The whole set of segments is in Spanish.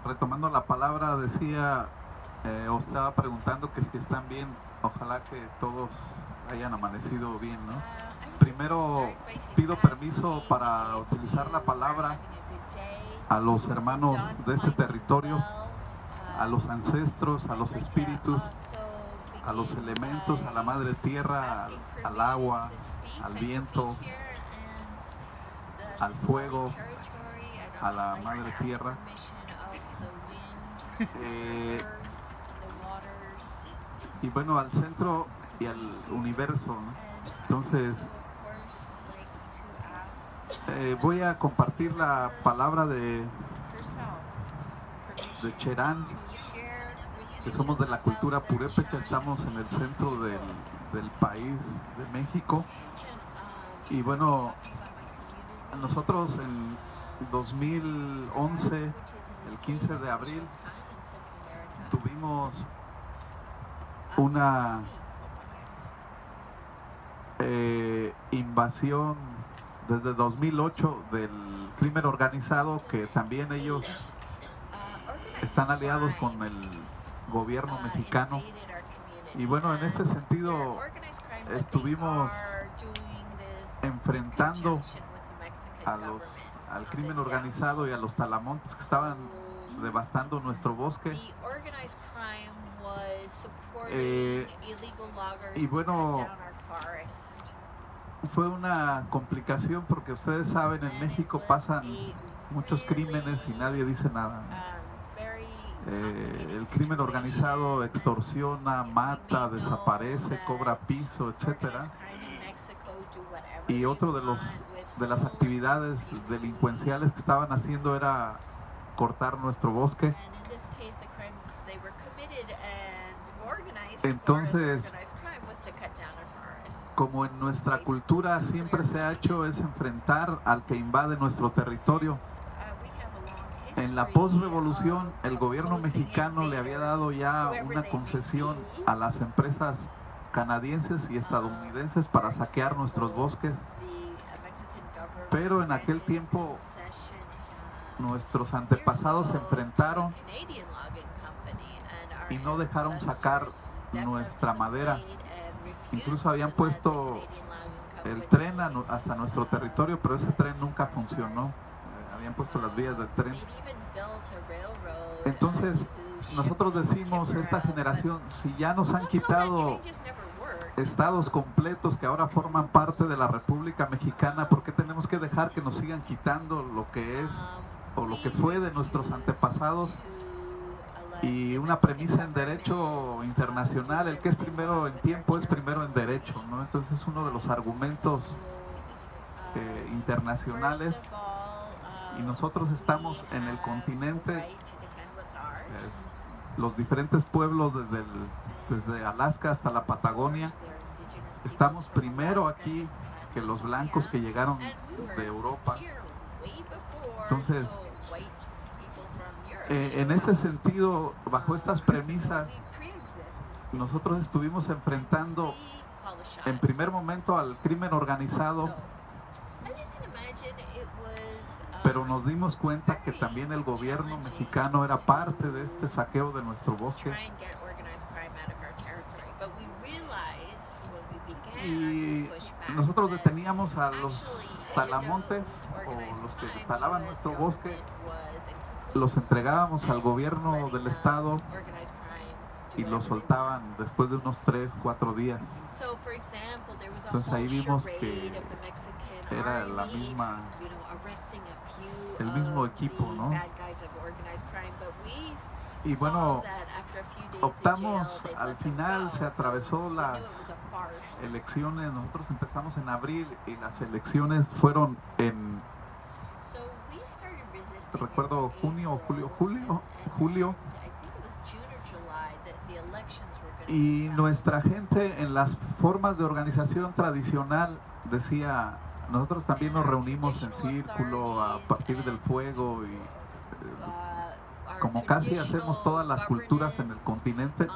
Retomando la palabra, decía, os estaba preguntando que si están bien, ojalá que todos hayan amanecido bien, ¿no? Primero pido permiso para utilizar la palabra a los hermanos de este territorio, a los ancestros, a los espíritus, a los elementos, a la madre tierra, al agua, al viento, al fuego, a la madre tierra. Y bueno, al centro y al universo, ¿no? Entonces, voy a compartir la palabra de Cherán, que somos de la cultura purépecha, estamos en el centro del país de México. Y bueno, nosotros en 2011, el 15 de abril, tuvimos una invasión desde 2008 del crimen organizado, que también ellos están aliados con el gobierno mexicano. Y bueno, en este sentido estuvimos enfrentando al crimen organizado y a los talamontes que estaban devastando nuestro bosque. Y bueno, fue una complicación porque ustedes saben, en México pasan muchos crímenes y nadie dice nada. El crimen organizado extorsiona, mata, desaparece, cobra piso, etcétera. Y otro de las actividades delincuenciales que estaban haciendo era cortar nuestro bosque. Entonces, como en nuestra cultura siempre se ha hecho, es enfrentar al que invade nuestro territorio. En la posrevolución, el gobierno mexicano le había dado ya una concesión a las empresas canadienses y estadounidenses para saquear nuestros bosques. Pero en aquel tiempo nuestros antepasados se enfrentaron y no dejaron sacar nuestra madera. Incluso habían puesto el tren hasta nuestro territorio, pero ese tren nunca funcionó. Habían puesto las vías del tren. Entonces, nosotros decimos, esta generación, si ya nos han quitado estados completos que ahora forman parte de la República Mexicana, ¿por qué tenemos que dejar que nos sigan quitando lo que es o lo que fue de nuestros antepasados? Y una premisa en derecho internacional, el que es primero en tiempo es primero en derecho, ¿no? Entonces es uno de los argumentos internacionales, y nosotros estamos en el continente, los diferentes pueblos desde Alaska hasta la Patagonia, estamos primero aquí que los blancos que llegaron de Europa. Entonces, en ese sentido, bajo estas premisas, nosotros estuvimos enfrentando en primer momento al crimen organizado, pero nos dimos cuenta que también el gobierno mexicano era parte de este saqueo de nuestro bosque. Y nosotros deteníamos a los talamontes o los que talaban nuestro bosque, los entregábamos al gobierno del estado y los soltaban después de unos 3-4 días. Entonces ahí vimos que era el mismo equipo, ¿no? Y bueno, optamos, al final se atravesó las elecciones, nosotros empezamos en abril y las elecciones fueron en, recuerdo, julio. Y nuestra gente en las formas de organización tradicional decía, nosotros también nos reunimos en círculo a partir del fuego y como casi hacemos todas las culturas en el continente,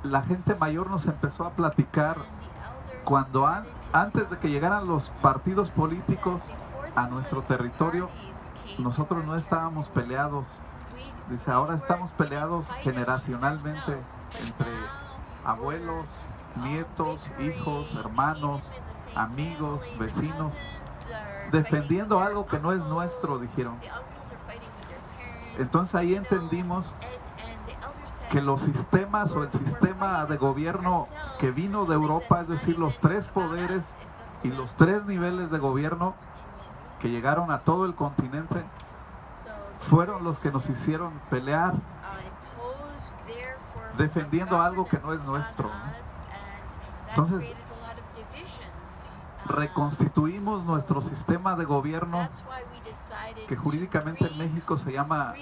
la gente mayor nos empezó a platicar cuando antes de que llegaran los partidos políticos a nuestro territorio, nosotros no estábamos peleados. Dice, ahora estamos peleados generacionalmente entre abuelos, nietos, hijos, hermanos, amigos, vecinos, defendiendo algo que no es nuestro, dijeron. Entonces ahí entendimos que los sistemas o el sistema de gobierno que vino de Europa, es decir, los tres poderes y los tres niveles de gobierno que llegaron a todo el continente, fueron los que nos hicieron pelear, defendiendo algo que no es nuestro, ¿no? Entonces, reconstituimos nuestro sistema de gobierno, que jurídicamente en México se llama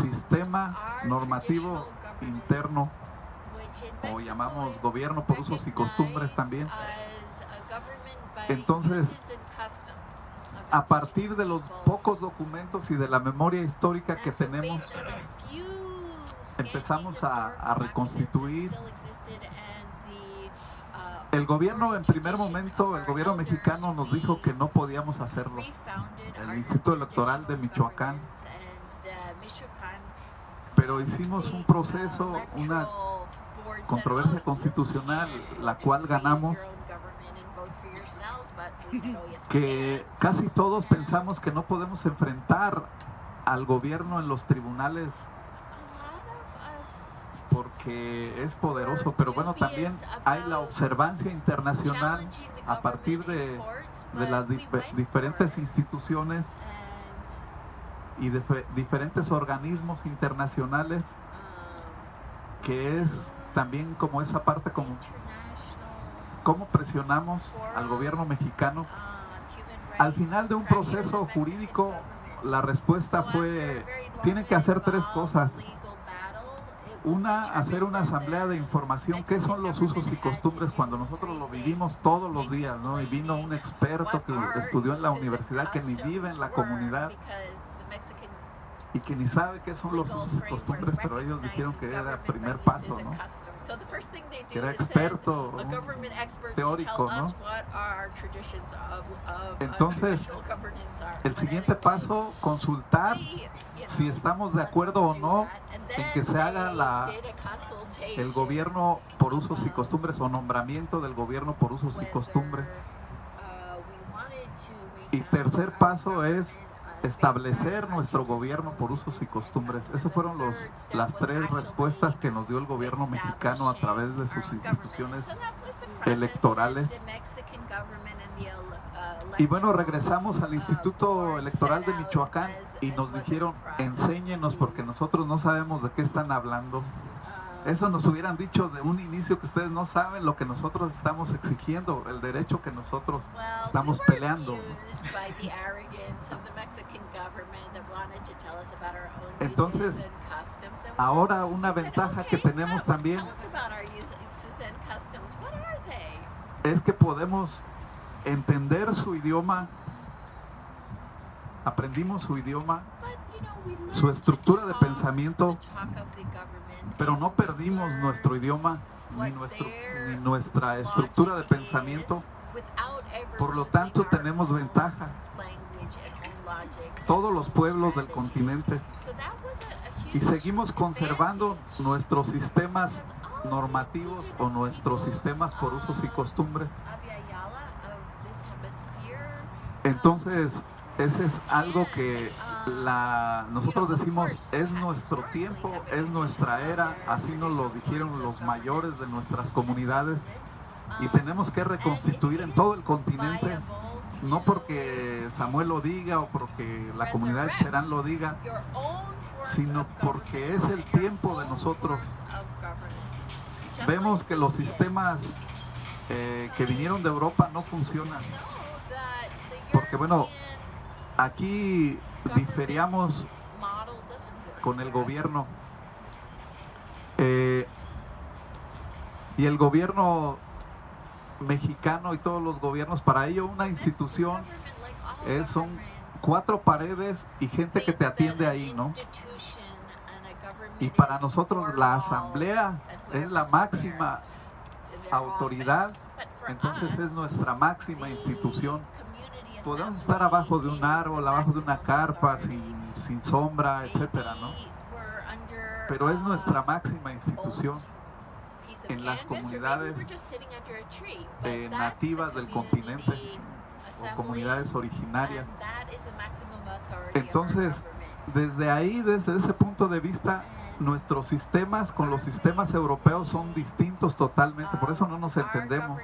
Sistema Normativo Interno, o llamamos Gobierno por Usos y Costumbres también. Entonces, a partir de los pocos documentos y de la memoria histórica que tenemos, empezamos a reconstituir. El gobierno, en primer momento, el gobierno mexicano nos dijo que no podíamos hacerlo. El Instituto Electoral de Michoacán. Pero hicimos un proceso, una controversia constitucional, la cual ganamos, que casi todos pensamos que no podemos enfrentar al gobierno en los tribunales porque es poderoso, pero bueno, también hay la observancia internacional a partir de las diferentes instituciones y de diferentes organismos internacionales, que es también como esa parte, como cómo presionamos al gobierno mexicano. Al final de un proceso jurídico, la respuesta fue, tienen que hacer tres cosas. Una, hacer una asamblea de información, qué son los usos y costumbres cuando nosotros lo vivimos todos los días, ¿no? Y vino un experto que estudió en la universidad, que ni vive en la comunidad y que ni sabe qué son los usos y costumbres, pero ellos dijeron que era el primer paso, ¿no? Que era experto, ¿no? Teórico, ¿no? Entonces, el siguiente paso, consultar si estamos de acuerdo o no en que se haga el gobierno por usos y costumbres, o nombramiento del gobierno por usos y costumbres. Y tercer paso es establecer nuestro gobierno por usos y costumbres. Esas fueron las tres respuestas que nos dio el gobierno mexicano a través de sus instituciones electorales. Y bueno, regresamos al Instituto Electoral de Michoacán y nos dijeron, enséñenos porque nosotros no sabemos de qué están hablando. Eso nos hubieran dicho de un inicio, que ustedes no saben lo que nosotros estamos exigiendo, el derecho que nosotros estamos peleando. Entonces, ahora una ventaja que tenemos también es que podemos entender su idioma, aprendimos su idioma, su estructura de pensamiento, pero no perdimos nuestro idioma ni nuestra estructura de pensamiento. Por lo tanto, tenemos ventaja. Todos los pueblos del continente. Y seguimos conservando nuestros sistemas normativos o nuestros sistemas por usos y costumbres. Entonces, ese es algo que nosotros decimos, es nuestro tiempo, es nuestra era, así nos lo dijeron los mayores de nuestras comunidades, y tenemos que reconstituir en todo el continente, no porque Samuel lo diga o porque la comunidad de Cherán lo diga, sino porque es el tiempo de nosotros. Vemos que los sistemas que vinieron de Europa no funcionan, porque bueno, aquí diferíamos con el gobierno, y el gobierno mexicano y todos los gobiernos, para ello una institución son 4 paredes y gente que te atiende ahí, ¿no? Y para nosotros la asamblea es la máxima autoridad Entonces es nuestra máxima institución. Podemos estar abajo de un árbol, abajo de una carpa, sin sombra, etcétera, ¿no? Pero es nuestra máxima institución en las comunidades nativas del continente o comunidades originarias. Entonces, desde ahí, desde ese punto de vista, nuestros sistemas con los sistemas europeos son distintos totalmente, por eso no nos entendemos.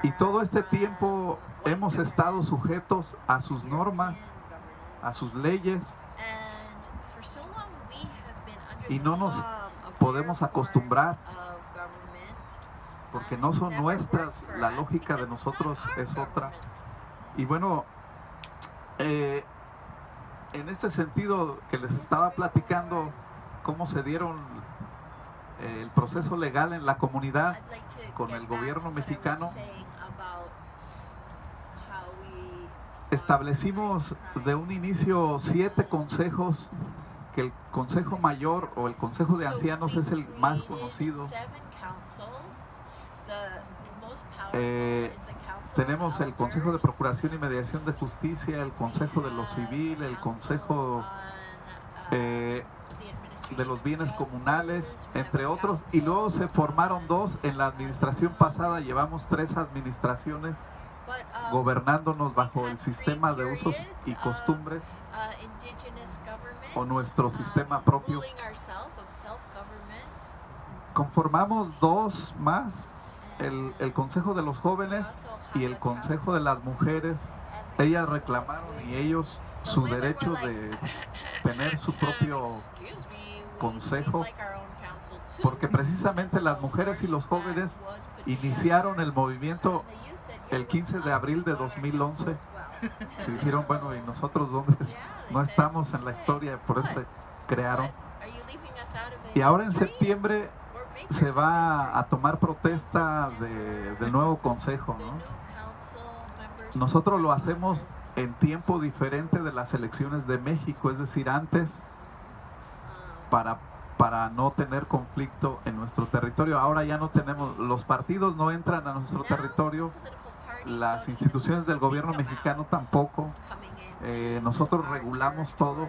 Y todo este tiempo hemos estado sujetos a sus normas, a sus leyes, y no nos podemos acostumbrar porque no son nuestras, la lógica de nosotros es otra. Y bueno, en este sentido que les estaba platicando cómo se dieron el proceso legal en la comunidad con el gobierno mexicano, establecimos de un inicio 7 consejos, que el Consejo Mayor o el Consejo de Ancianos es el más conocido. Tenemos el Consejo de Procuración y Mediación de Justicia, el Consejo de lo Civil, el Consejo de los Bienes Comunales, entre otros, y luego se formaron 2 en la administración pasada. Llevamos 3 administraciones gobernándonos bajo el sistema de usos y costumbres o nuestro sistema propio. Conformamos 2 más, el Consejo de los Jóvenes y el Consejo de las Mujeres. Ellas reclamaron y ellos su derecho de tener su propio consejo, porque precisamente las mujeres y los jóvenes iniciaron el movimiento el 15 de abril de 2011 y dijeron, bueno, ¿y nosotros dónde? No estamos en la historia, por eso se crearon. Y ahora en septiembre se va a tomar protesta del nuevo consejo, ¿no? Nosotros lo hacemos en tiempo diferente de las elecciones de México, es decir, antes, para no tener conflicto en nuestro territorio. Ahora ya no tenemos, los partidos no entran a nuestro territorio, las instituciones del gobierno mexicano tampoco. Nosotros regulamos todo,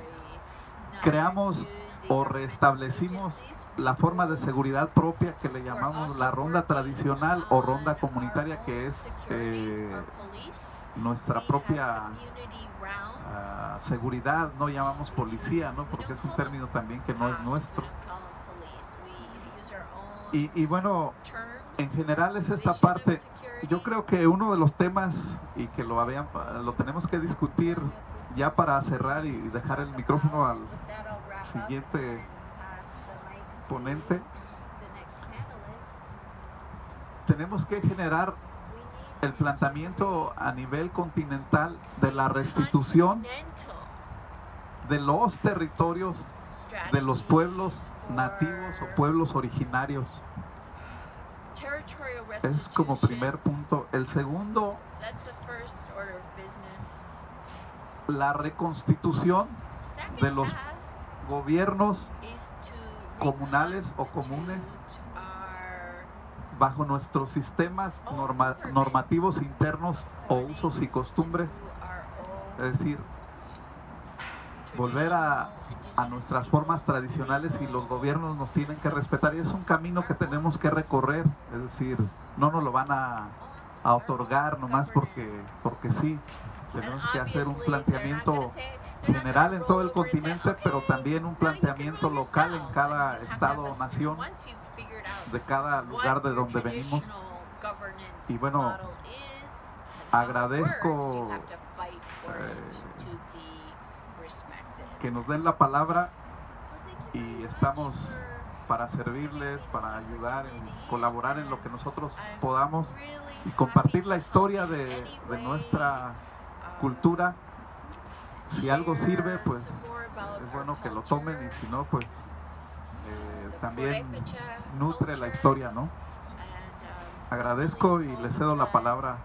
creamos o restablecimos la forma de seguridad propia que le llamamos la ronda tradicional o ronda comunitaria, que es nuestra propia seguridad. No llamamos policía, ¿no? Porque es un término también que no es nuestro. Y bueno, en general es esta parte. Yo creo que uno de los temas, y que lo tenemos que discutir ya para cerrar y dejar el micrófono al siguiente ponente, tenemos que generar el planteamiento a nivel continental de la restitución de los territorios de los pueblos nativos o pueblos originarios. Es como primer punto. El segundo, la reconstitución de los gobiernos comunales o comunes bajo nuestros sistemas normativos internos o usos y costumbres. Es decir, volver a nuestras formas tradicionales, y los gobiernos nos tienen que respetar, y es un camino que tenemos que recorrer. Es decir, no nos lo van a otorgar nomás porque sí. Tenemos que hacer un planteamiento general en todo el continente, pero también un planteamiento local en cada estado o nación de cada lugar de donde venimos. Y bueno, agradezco que nos den la palabra, y estamos para servirles, para ayudar, colaborar en lo que nosotros podamos y compartir la historia de nuestra cultura. Si algo sirve, pues es bueno que lo tomen, y si no, pues también nutre la historia, ¿no? Agradezco y le cedo la palabra.